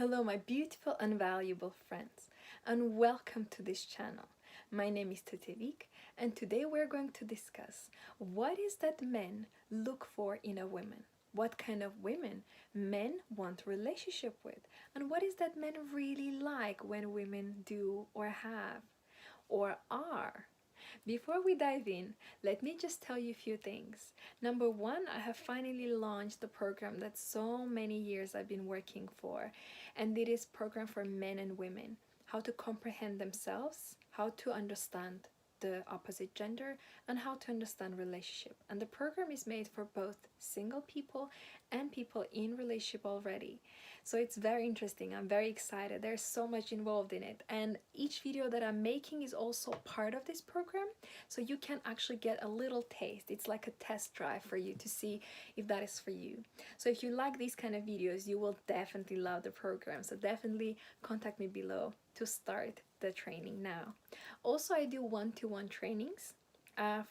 Hello, my beautiful and valuable friends, and welcome to this channel. My name is Tetevik, and today we're going to discuss what is that men look for in a woman, what kind of women men want relationship with, and what is that men really like when women do or have or are. Before we dive in, let me just tell you a few things. Number one, I have finally launched the program that so many years I've been working for, and it is program for men and women, how to comprehend themselves, how to understand the opposite gender, and how to understand relationship. And the program is made for both single people and people in relationship already. So it's very interesting. I'm very excited. There's so much involved in it, and each video that I'm making is also part of this program, so you can actually get a little taste. It's like a test drive for you to see if that is for you. So if you like these kind of videos, you will definitely love the program, so definitely contact me below to start the training now. Also, I do one-to-one trainings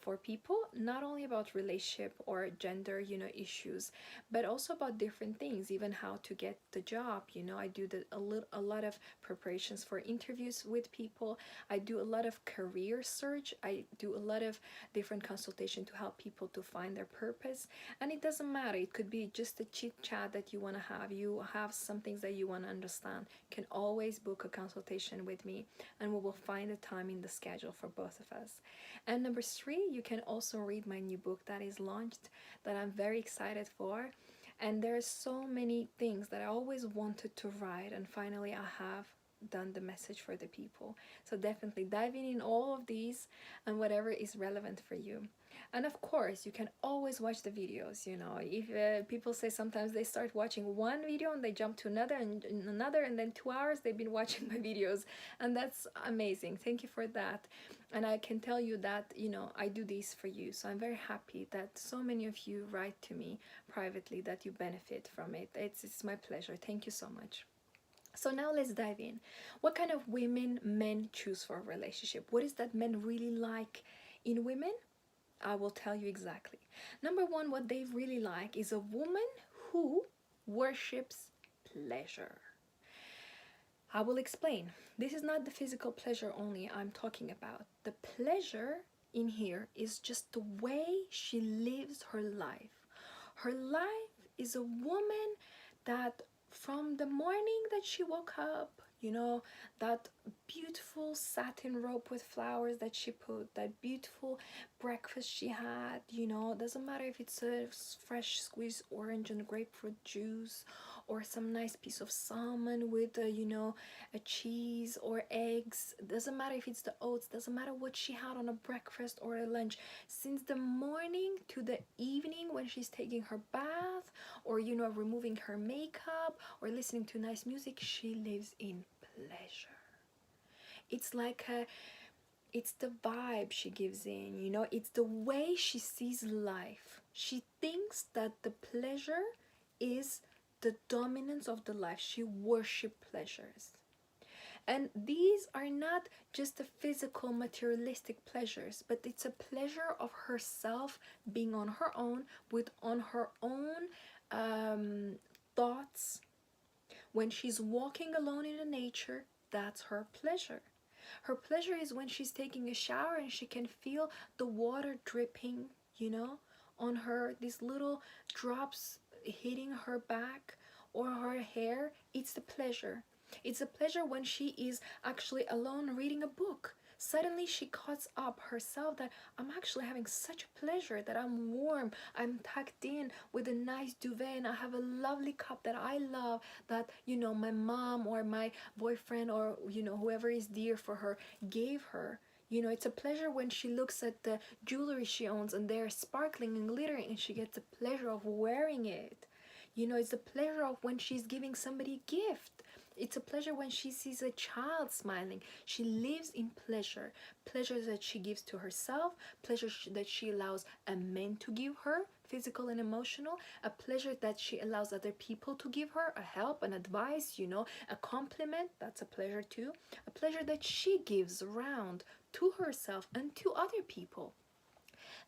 for people, not only about relationship or gender issues, but also about different things, even how to get the job. I do a lot of preparations for interviews with people. I do a lot of career search. I do a lot of different consultation to help people to find their purpose. And it doesn't matter, it could be just a chit chat that you want to have. You have some things that you want to understand, you can always book a consultation with me, and we will find a time in the schedule for both of us. And number three, you can also read my new book that is launched, that I'm very excited for. And there are so many things that I always wanted to write, and finally I have done the message for the people. So definitely diving in all of these and whatever is relevant for you. And of course, you can always watch the videos. If people say sometimes they start watching one video and they jump to another and another, and then 2 hours they've been watching my videos, and that's amazing. Thank you for that. And I can tell you that I do this for you, so I'm very happy that so many of you write to me privately that you benefit from it. It's my pleasure. Thank you so much. So now let's dive in. What kind of women men choose for a relationship? What is that men really like in women? I will tell you exactly. Number one, what they really like is a woman who worships pleasure. I will explain. This is not the physical pleasure only I'm talking about. The pleasure in here is just the way she lives her life. Her life is a woman that from the morning that she woke up, that beautiful satin robe with flowers that she put, that beautiful breakfast she had, doesn't matter if it's a fresh squeezed orange and grapefruit juice, or some nice piece of salmon with a cheese or eggs. Doesn't matter if it's the oats, doesn't matter what she had on a breakfast or a lunch. Since the morning to the evening when she's taking her bath, or removing her makeup, or listening to nice music, she lives in pleasure. It's like it's the vibe she gives in, it's the way she sees life. She thinks that the pleasure is the dominance of the life. She worships pleasures. And these are not just the physical materialistic pleasures, but it's a pleasure of herself being on her own, on her own thoughts. When she's walking alone in the nature, that's her pleasure. Her pleasure is when she's taking a shower and she can feel the water dripping, on her, these little drops hitting her back or her hair. It's the pleasure. It's a pleasure when she is actually alone reading a book. Suddenly she cuts up herself that I'm actually having such a pleasure, that I'm warm, I'm tucked in with a nice duvet, and I have a lovely cup that I love, that my mom or my boyfriend or whoever is dear for her gave her. It's a pleasure when she looks at the jewelry she owns and they're sparkling and glittering, and she gets the pleasure of wearing it. It's the pleasure of when she's giving somebody a gift. It's a pleasure when she sees a child smiling. She lives in pleasure. Pleasure that she gives to herself, pleasure that she allows a man to give her, physical and emotional, a pleasure that she allows other people to give her, a help, an advice, a compliment, that's a pleasure too. A pleasure that she gives around to herself and to other people.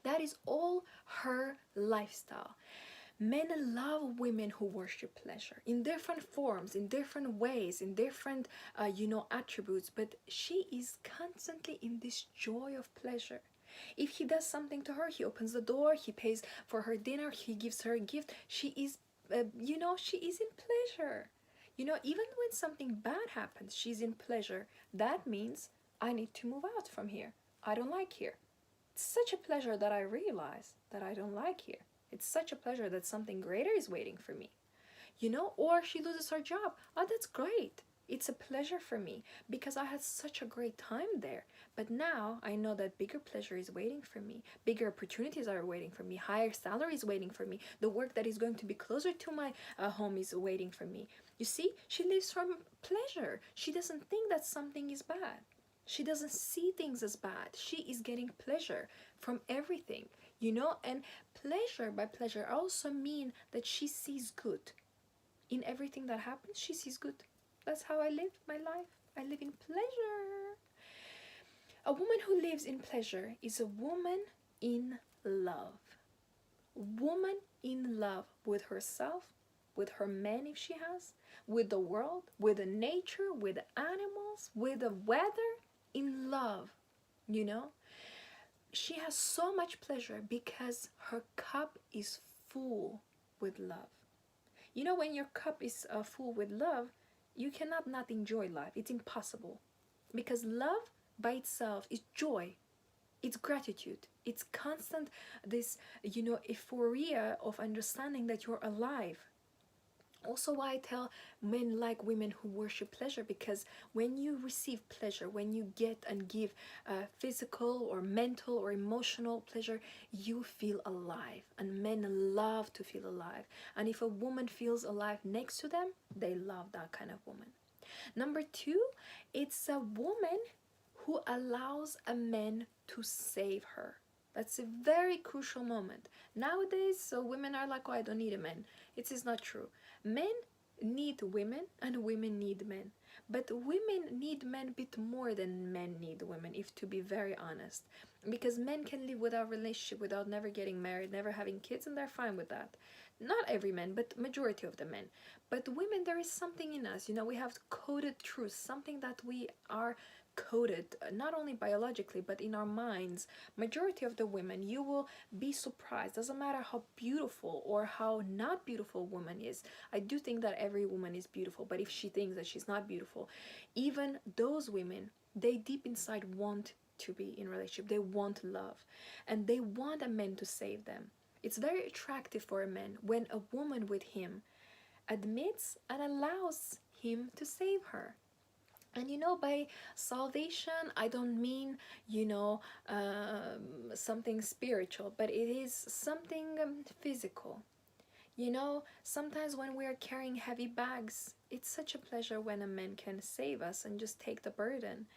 That is all her lifestyle. Men love women who worship pleasure in different forms, in different ways, in different, attributes, but she is constantly in this joy of pleasure. If he does something to her, he opens the door, he pays for her dinner, he gives her a gift, she is, she is in pleasure. Even when something bad happens, she's in pleasure. That means I need to move out from here. I don't like here. It's such a pleasure that I realize that I don't like here. It's such a pleasure that something greater is waiting for me. Or she loses her job. Oh, that's great. It's a pleasure for me because I had such a great time there. But now I know that bigger pleasure is waiting for me. Bigger opportunities are waiting for me. Higher salary is waiting for me. The work that is going to be closer to my home is waiting for me. You see, she lives from pleasure. She doesn't think that something is bad. She doesn't see things as bad. She is getting pleasure from everything, and pleasure by pleasure also mean that she sees good. In everything that happens, she sees good. That's how I live my life. I live in pleasure. A woman who lives in pleasure is a woman in love. Woman in love with herself, with her man if she has, with the world, with the nature, with the animals, with the weather, in love, She has so much pleasure because her cup is full with love. When your cup is full with love, you cannot not enjoy life. It's impossible. Because love by itself is joy. It's gratitude. It's constant, this, euphoria of understanding that you're alive. Also why I tell men like women who worship pleasure, because when you receive pleasure, when you get and give physical or mental or emotional pleasure, you feel alive, and men love to feel alive. And if a woman feels alive next to them, they love that kind of woman. Number 2, it's a woman who allows a man to save her. That's a very crucial moment. Nowadays, women are like, oh, I don't need a man. It is not true. Men need women and women need men. But women need men a bit more than men need women, if to be very honest. Because men can live without relationship, without never getting married, never having kids, and they're fine with that. Not every man, but majority of the men. But women, there is something in us, we have coded truth, something that we are coded, not only biologically, but in our minds. Majority of the women, you will be surprised. Doesn't matter how beautiful or how not beautiful a woman is. I do think that every woman is beautiful, but if she thinks that she's not beautiful, even those women, they deep inside want to be in a relationship. They want love, and they want a man to save them. It's very attractive for a man when a woman with him admits and allows him to save her. And by salvation, I don't mean, something spiritual, but it is something physical. Sometimes when we are carrying heavy bags, it's such a pleasure when a man can save us and just take the burden.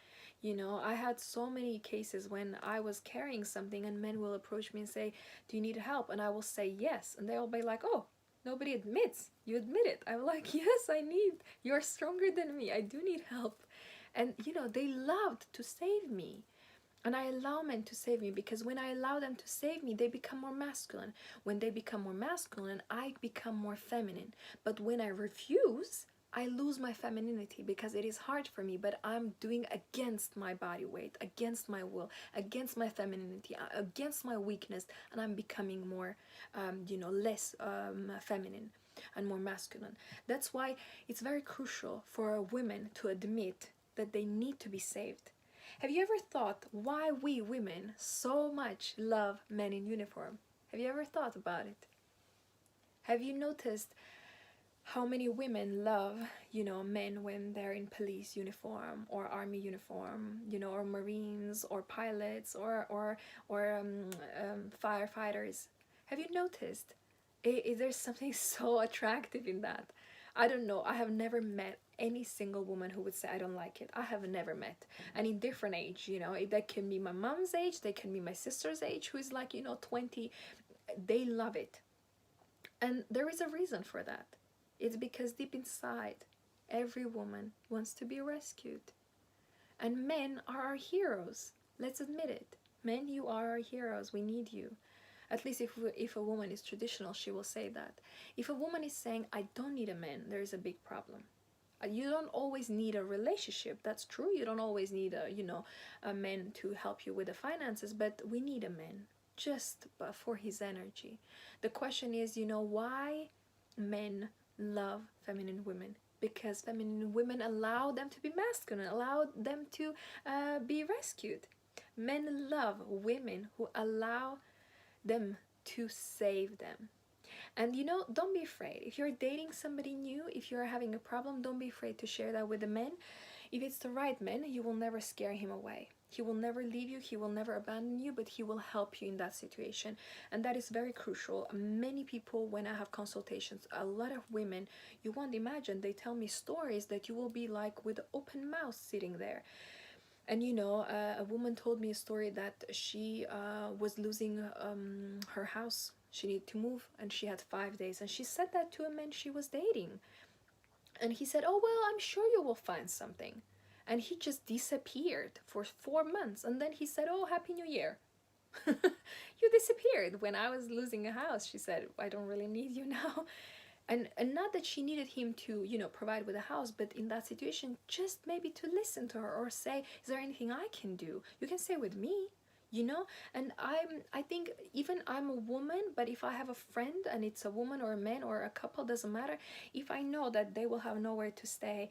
I had so many cases when I was carrying something and men will approach me and say, do you need help? And I will say yes. And they'll be like, oh, nobody admits. You admit it. I'm like, yes, I need. You're stronger than me. I do need help. And, they loved to save me. And I allow men to save me because when I allow them to save me, they become more masculine. When they become more masculine, I become more feminine. But when I refuse, I lose my femininity because it is hard for me, but I'm doing against my body weight, against my will, against my femininity, against my weakness, and I'm becoming more, less feminine and more masculine. That's why it's very crucial for women to admit that they need to be saved. Have you ever thought why we women so much love men in uniform? Have you ever thought about it? Have you noticed how many women love, men when they're in police uniform or army uniform, or Marines or pilots or firefighters? Have you noticed? There's something so attractive in that. I don't know. I have never met any single woman who would say I don't like it. I have never met. And in different age, that can be my mom's age, they can be my sister's age, who is like, 20. They love it. And there is a reason for that. It's because deep inside, every woman wants to be rescued. And men are our heroes. Let's admit it. Men, you are our heroes. We need you. At least if a woman is traditional, she will say that. If a woman is saying, I don't need a man, there is a big problem. You don't always need a relationship, that's true. You don't always need a man to help you with the finances, but we need a man just for his energy. The question is, why men love feminine women? Because feminine women allow them to be masculine, allow them to be rescued. Men love women who allow them to save them. And don't be afraid. If you're dating somebody new, if you're having a problem, don't be afraid to share that with the man. If it's the right man, you will never scare him away. He will never leave you, he will never abandon you, but he will help you in that situation. And that is very crucial. Many people, when I have consultations, a lot of women, you won't imagine, they tell me stories that you will be like with open mouth sitting there. And a woman told me a story that she was losing her house. She needed to move and she had 5 days. And she said that to a man she was dating. And he said, oh, well, I'm sure you will find something. And he just disappeared for 4 months. And then he said, oh, Happy New Year. You disappeared when I was losing a house. She said, I don't really need you now. And not that she needed him to provide with a house, but in that situation, just maybe to listen to her or say, is there anything I can do? You can say with me, and I think even I'm a woman, but if I have a friend and it's a woman or a man or a couple, doesn't matter, if I know that they will have nowhere to stay,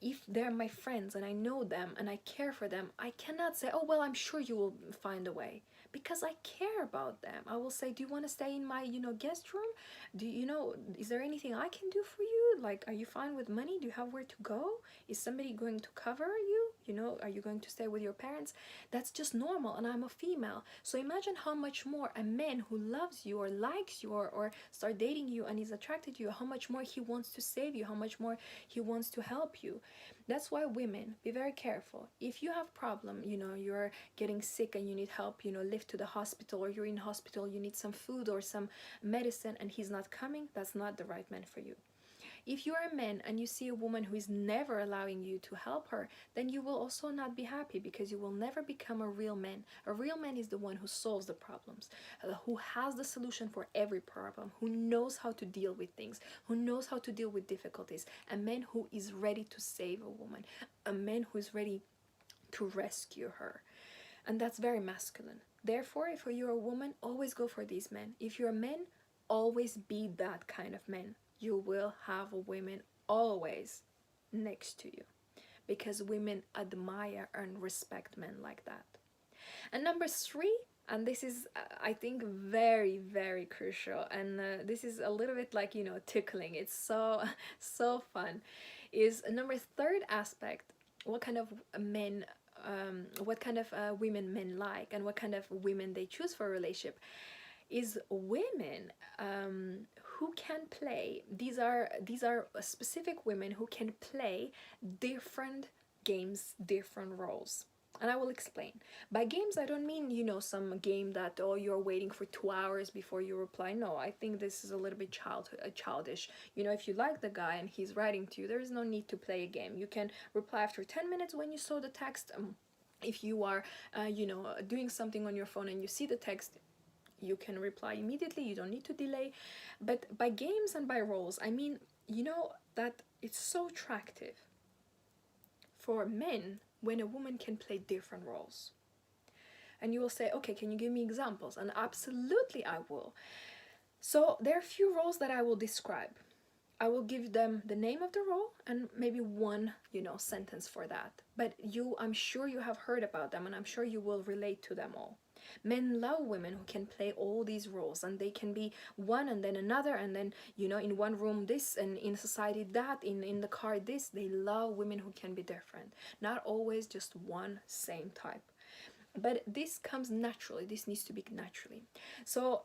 if they're my friends and I know them and I care for them, I cannot say, oh, well, I'm sure you will find a way, because I care about them. I will say, do you want to stay in my guest room? Is there anything I can do for you? Like, are you fine with money? Do you have where to go? Is somebody going to cover you? Are you going to stay with your parents? That's just normal, and I'm a female. So imagine how much more a man who loves you or likes you or start dating you and is attracted to you, how much more he wants to save you, how much more he wants to help you. That's why women, be very careful. If you have problem, you're getting sick and you need help, lift to the hospital, or you're in hospital, you need some food or some medicine and he's not coming, that's not the right man for you. If you're a man and you see a woman who is never allowing you to help her, then you will also not be happy, because you will never become a real man. A real man is the one who solves the problems, who has the solution for every problem, who knows how to deal with things, who knows how to deal with difficulties. A man who is ready to save a woman, a man who is ready to rescue her. And that's very masculine. Therefore, if you're a woman, always go for these men. If you're a man, always be that kind of man. You will have women always next to you, because women admire and respect men like that. And number 3, and this is I think very, very crucial, and this is a little bit like tickling, it's so fun, is number 3rd aspect. What kind of men what kind of women men like, and what kind of women they choose for a relationship, is women who can play. These are specific women who can play different games, different roles. And I will explain. By games, I don't mean, some game that, oh, you're waiting for 2 hours before you reply. No, I think this is a little bit childish. If you like the guy and he's writing to you, there is no need to play a game. You can reply after 10 minutes when you saw the text. If you are, doing something on your phone and you see the text, you can reply immediately. You don't need to delay. But by games and by roles, I mean, that it's so attractive for men when a woman can play different roles. And you will say, okay, can you give me examples? And absolutely I will. So there are a few roles that I will describe. I will give them the name of the role and maybe one, sentence for that. But I'm sure you have heard about them, and I'm sure you will relate to them all. Men love women who can play all these roles, and they can be one and then another, and then, in one room this, and in society that, in the car this. They love women who can be different, not always just one same type. But this comes naturally. This needs to be naturally. So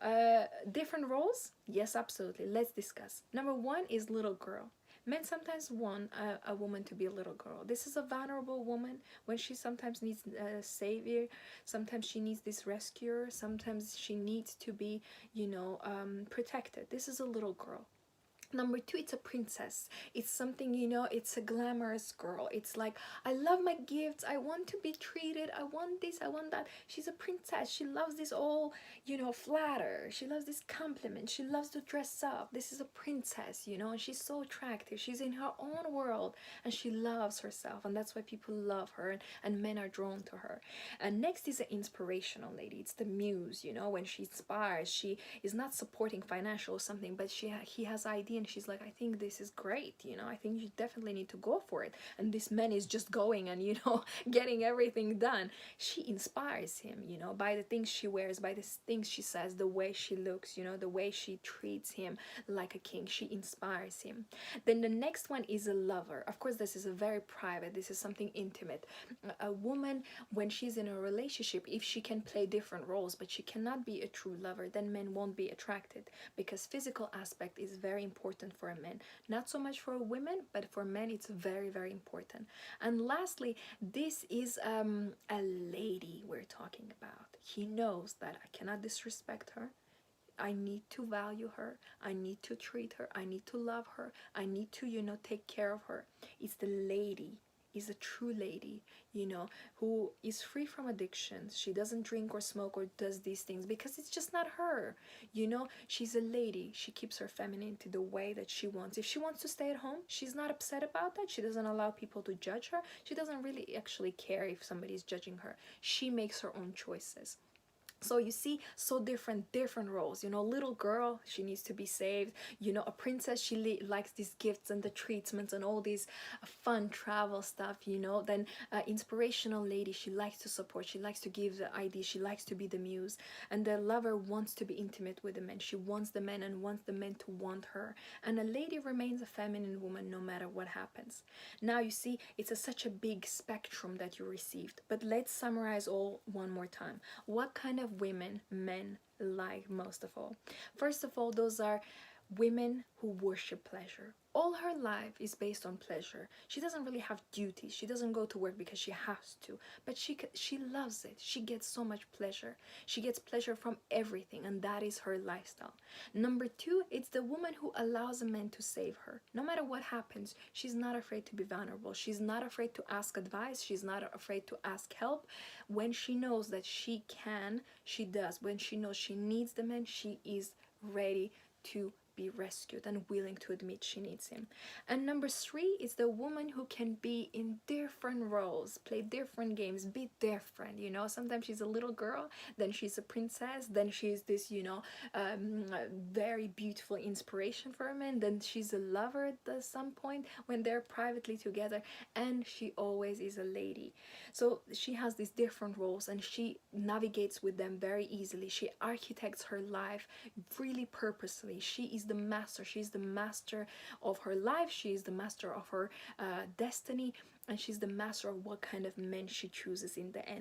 different roles, yes, absolutely. Let's discuss. Number 1 is little girl. Men sometimes want a woman to be a little girl. This is a vulnerable woman when she sometimes needs a savior. Sometimes she needs this rescuer. Sometimes she needs to be, protected. This is a little girl. Number two, it's a princess. It's something, you know, it's a glamorous girl. It's like, I love my gifts. I want to be treated. I want this. I want that. She's a princess. She loves this all, you know, flatter. She loves this compliment. She loves to dress up. This is a princess, you know, and she's so attractive. She's in her own world and she loves herself. And that's why people love her and men are drawn to her. And next is an inspirational lady. It's the muse, you know, when she inspires, she is not supporting financial or something, but he has idea and she's like, I think this is great, you know, I think you definitely need to go for it. And this man is just going and, you know, getting everything done. She inspires him, you know, by the things she wears, by the things she says, the way she looks, you know, the way she treats him like a king. She inspires him. Then the next one is a lover. Of course, this is a very private, this is something intimate. A woman, when she's in a relationship, if she can play different roles but she cannot be a true lover, then men won't be attracted, because physical aspect is very important for a man. Not so much for women, but for men it's very, very important. And lastly, this is a lady we're talking about. He knows that I cannot disrespect her. I need to value her. I need to treat her. I need to love her. I need to, you know, take care of her. It's the lady, is a true lady, you know, who is free from addictions. She doesn't drink or smoke or does these things because it's just not her, you know. She's a lady. She keeps her femininity the way that she wants. If she wants to stay at home, she's not upset about that. She doesn't allow people to judge her. She doesn't really actually care if somebody's judging her. She makes her own choices. So you see, so different roles, you know. Little girl, she needs to be saved, you know. A princess, she likes these gifts and the treatments and all these fun travel stuff, you know. Then inspirational lady, she likes to support, she likes to give the idea, she likes to be the muse. And the lover wants to be intimate with the man, she wants the man and wants the man to want her. And a lady remains a feminine woman no matter what happens. Now you see, it's such a big spectrum that you received, but let's summarize all one more time. What kind of women men like most of all? First of all, those are women who worship pleasure. All her life is based on pleasure. She doesn't really have duties. She doesn't go to work because she has to, but she loves it. She gets so much pleasure. She gets pleasure from everything, and that is her lifestyle. Number two, it's the woman who allows a man to save her. No matter what happens, she's not afraid to be vulnerable. She's not afraid to ask advice. She's not afraid to ask help. When she knows that she can, she does. When she knows she needs the man, she is ready to be rescued and willing to admit she needs him. And number three is the woman who can be in different roles, play different games, be different, you know. Sometimes she's a little girl, then she's a princess, then she's this, you know, very beautiful inspiration for a man, then she's a lover at some point when they're privately together, and she always is a lady. So she has these different roles and she navigates with them very easily. She architects her life really purposely. She is the master. She's the master of her life. She is the master of her destiny, and she's the master of what kind of men she chooses in the end.